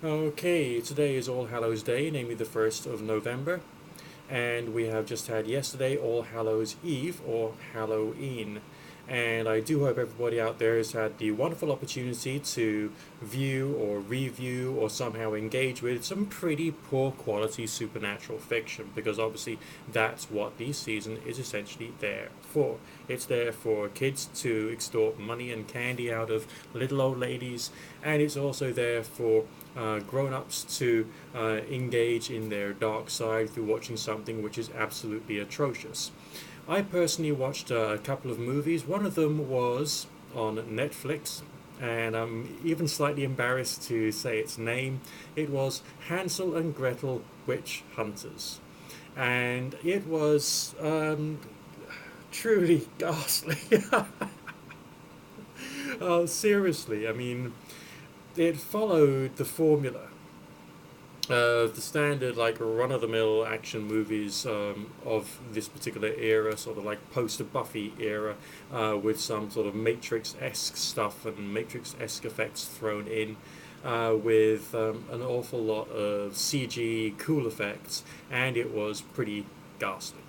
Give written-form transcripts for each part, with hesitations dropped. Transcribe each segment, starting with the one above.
Okay, today is All Hallows Day, namely the 1st of November, and we have just had yesterday All Hallows Eve or Halloween. And I do hope everybody out there has had the wonderful opportunity to view or review or somehow engage with some pretty poor quality supernatural fiction, because obviously that's what the season is essentially there for. It's there for kids to extort money and candy out of little old ladies, and it's also there for grown-ups to engage in their dark side through watching something which is absolutely atrocious. I personally watched a couple of movies. One of them was on Netflix, and I'm even slightly embarrassed to say its name. It was Hansel and Gretel Witch Hunters, and it was truly ghastly. Seriously, I mean, it followed the formula, the standard like run-of-the-mill action movies of this particular era, sort of like post-Buffy era, with some sort of Matrix-esque stuff and Matrix-esque effects thrown in, with an awful lot of CG cool effects, and it was pretty ghastly.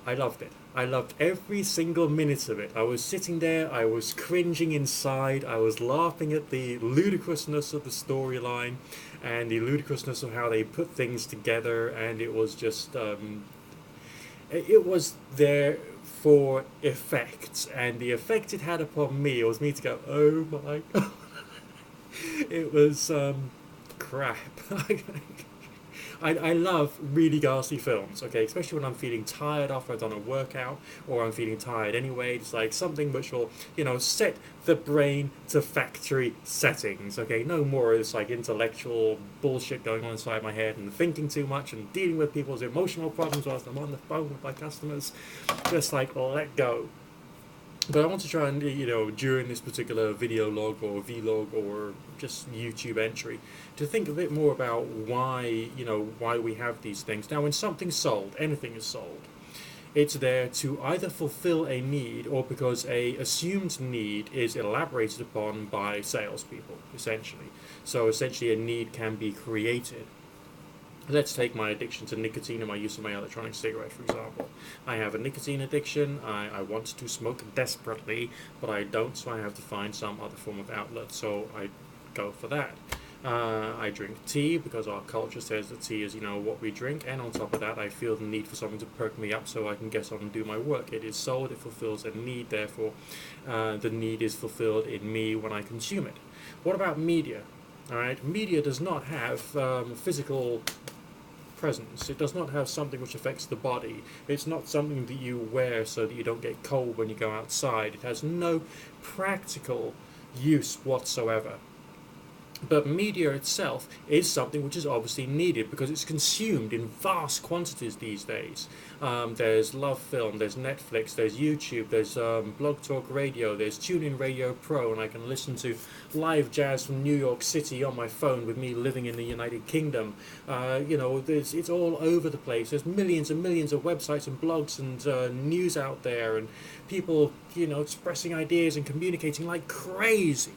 I loved it. I loved every single minute of it. I was sitting there, I was cringing inside, I was laughing at the ludicrousness of the storyline and the ludicrousness of how they put things together, and it was just, it was there for effect, and the effect it had upon me was me to go, oh my god. It was crap. I love really ghastly films, okay, especially when I'm feeling tired after I've done a workout or I'm feeling tired anyway. It's like something which will, set the brain to factory settings, okay? No more of this like intellectual bullshit going on inside my head and thinking too much and dealing with people's emotional problems whilst I'm on the phone with my customers. Just like let go. But I want to try and, during this particular video log or vlog or just YouTube entry, to think a bit more about why we have these things. Now, when something's sold, anything is sold, it's there to either fulfill a need or because a assumed need is elaborated upon by salespeople, essentially. So essentially a need can be created. Let's take my addiction to nicotine and my use of my electronic cigarette, for example. I have a nicotine addiction. I want to smoke desperately, but I don't, so I have to find some other form of outlet. So I go for that. I drink tea because our culture says that tea is, what we drink, and on top of that, I feel the need for something to perk me up so I can get on and do my work. It is sold, it fulfills a need, therefore, the need is fulfilled in me when I consume it. What about media? All right, media does not have physical presence. It does not have something which affects the body. It's not something that you wear so that you don't get cold when you go outside. It has no practical use whatsoever. But media itself is something which is obviously needed because it's consumed in vast quantities these days. There's Love Film, there's Netflix, there's YouTube, there's Blog Talk Radio, there's TuneIn Radio Pro, and I can listen to live jazz from New York City on my phone with me living in the United Kingdom. It's all over the place. There's millions and millions of websites and blogs and news out there, and people, expressing ideas and communicating like crazy.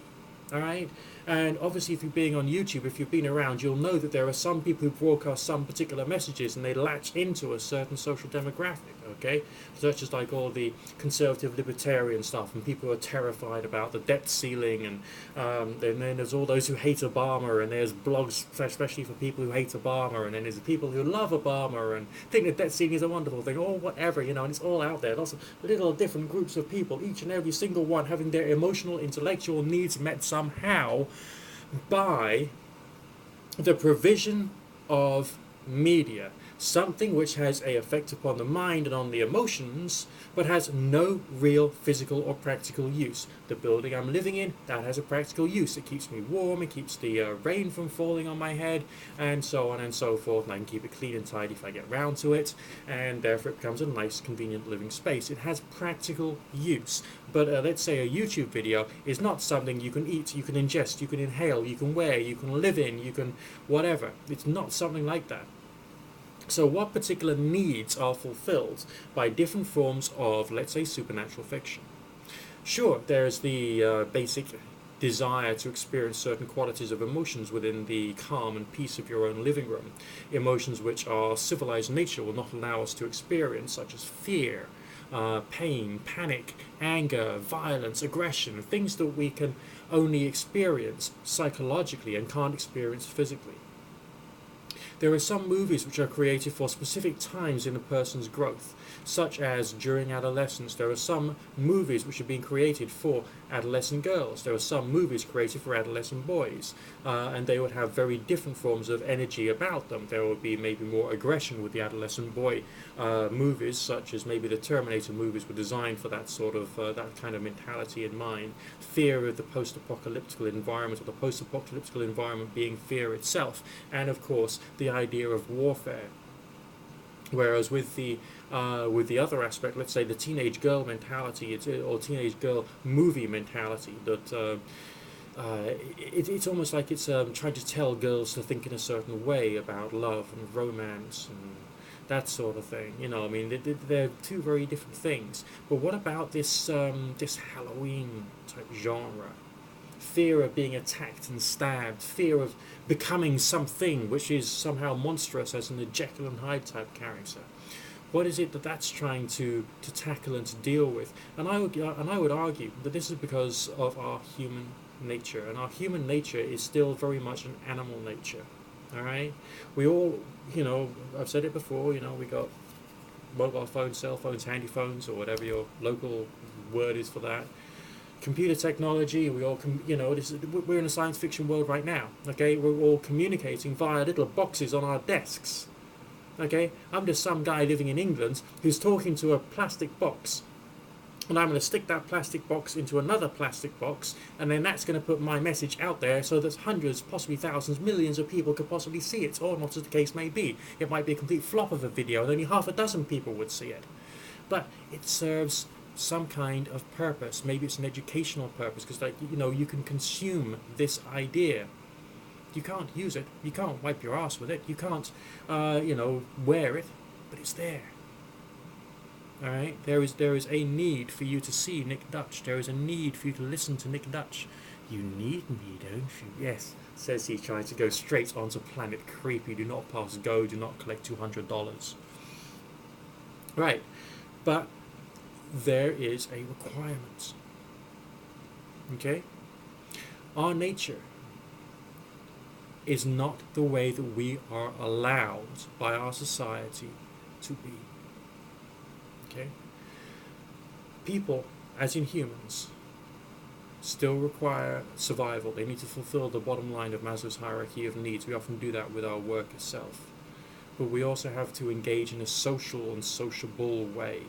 All right? And obviously, if you're being on YouTube, if you've been around, you'll know that there are some people who broadcast some particular messages and they latch into a certain social demographic, okay? Such as like all the conservative libertarian stuff, and people who are terrified about the debt ceiling, and then there's all those who hate Obama, and there's blogs especially for people who hate Obama, and then there's people who love Obama and think that debt ceiling is a wonderful thing, or whatever, and it's all out there. Lots of little different groups of people, each and every single one having their emotional, intellectual needs met somehow by the provision of media, something which has a effect upon the mind and on the emotions, but has no real physical or practical use. The building I'm living in, that has a practical use. It keeps me warm, it keeps the rain from falling on my head, and so on and so forth, and I can keep it clean and tidy if I get round to it, and therefore it becomes a nice, convenient living space. It has practical use. But let's say a YouTube video is not something you can eat, you can ingest, you can inhale, you can wear, you can live in, you can whatever. It's not something like that. So what particular needs are fulfilled by different forms of, let's say, supernatural fiction? Sure, there's the basic desire to experience certain qualities of emotions within the calm and peace of your own living room. Emotions which our civilized nature will not allow us to experience, such as fear, pain, panic, anger, violence, aggression, things that we can only experience psychologically and can't experience physically. There are some movies which are created for specific times in a person's growth, such as during adolescence. There are some movies which are being created for adolescent girls. There are some movies created for adolescent boys, and they would have very different forms of energy about them. There would be maybe more aggression with the adolescent boy movies, such as maybe the Terminator movies were designed for that sort of that kind of mentality in mind. Fear of the post-apocalyptic environment, or the post-apocalyptic environment being fear itself, and of course the idea of warfare. Whereas with the other aspect, let's say the teenage girl mentality, or teenage girl movie mentality, that it's almost like it's trying to tell girls to think in a certain way about love and romance and that sort of thing. You know, I mean, they're two very different things. But what about this this Halloween type genre? Fear of being attacked and stabbed, fear of becoming something which is somehow monstrous, as in a Jekyll and Hyde type character. What is it that that's trying to tackle and to deal with? And I would argue that this is because of our human nature, and our human nature is still very much an animal nature. All right, we all, you know, I've said it before. You know, we got mobile phones, cell phones, handy phones, or whatever your local word is for that. Computer technology, we all, you know, we're in a science fiction world right now. Okay, we're all communicating via little boxes on our desks. Okay, I'm just some guy living in England who's talking to a plastic box, and I'm going to stick that plastic box into another plastic box, and then that's going to put my message out there so that hundreds, possibly thousands, millions of people could possibly see it, or not, as the case may be. It might be a complete flop of a video, and only half a dozen people would see it. But it serves some kind of purpose. Maybe it's an educational purpose, because, like, you know, you can consume this idea. You can't use it. You can't wipe your ass with it. You can't, you know, wear it, but it's there. All right. There is a need for you to see Nick Dutch. There is a need for you to listen to Nick Dutch. You need me, don't you? Yes, says he, trying to go straight onto Planet Creepy. Do not pass go. Do not collect $200. Right, but there is a requirement. Okay? Our nature is not the way that we are allowed by our society to be. Okay? People, as in humans, still require survival. They need to fulfill the bottom line of Maslow's hierarchy of needs. We often do that with our work itself. But we also have to engage in a social and sociable way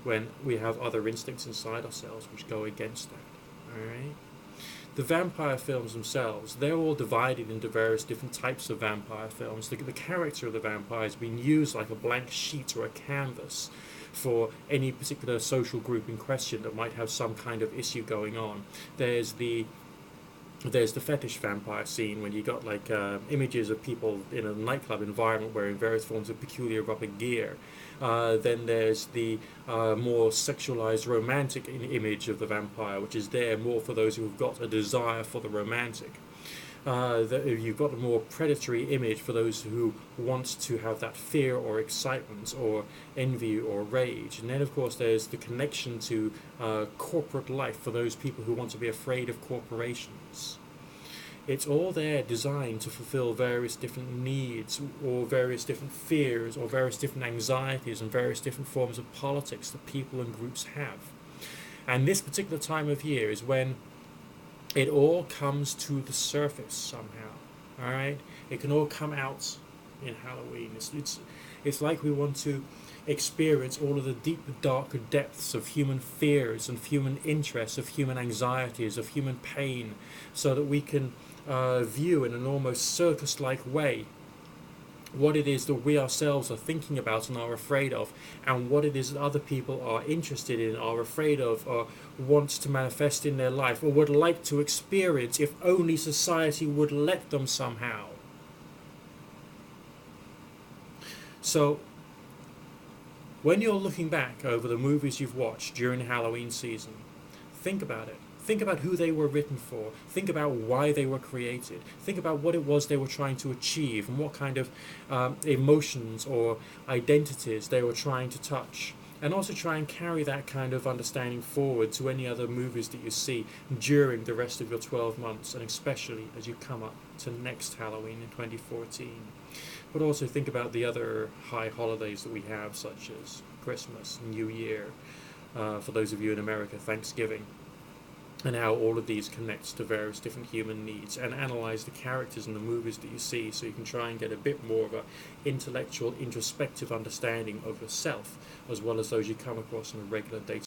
when we have other instincts inside ourselves which go against that. Alright? The vampire films themselves, they're all divided into various different types of vampire films. The character of the vampire has been used like a blank sheet or a canvas for any particular social group in question that might have some kind of issue going on. There's the fetish vampire scene, when you got like images of people in a nightclub environment wearing various forms of peculiar rubber gear. Then there's the more sexualized romantic image of the vampire, which is there more for those who've got a desire for the romantic. You've got a more predatory image for those who want to have that fear or excitement or envy or rage. And then, of course, there's the connection to corporate life for those people who want to be afraid of corporations. It's all there designed to fulfill various different needs, or various different fears, or various different anxieties, and various different forms of politics that people and groups have. And this particular time of year is when it all comes to the surface somehow. All right, it can all come out in Halloween. It's like we want to experience all of the deep, darker depths of human fears and human interests, of human anxieties, of human pain, so that we can view in an almost circus-like way what it is that we ourselves are thinking about and are afraid of, and what it is that other people are interested in, are afraid of, or want to manifest in their life, or would like to experience if only society would let them somehow. So, when you're looking back over the movies you've watched during the Halloween season, think about it. Think about who they were written for. Think about why they were created. Think about what it was they were trying to achieve and what kind of emotions or identities they were trying to touch. And also try and carry that kind of understanding forward to any other movies that you see during the rest of your 12 months, and especially as you come up to next Halloween in 2014. But also think about the other high holidays that we have, such as Christmas, New Year, for those of you in America, Thanksgiving, and how all of these connects to various different human needs, and analyze the characters in the movies that you see so you can try and get a bit more of an intellectual, introspective understanding of yourself, as well as those you come across on a regular day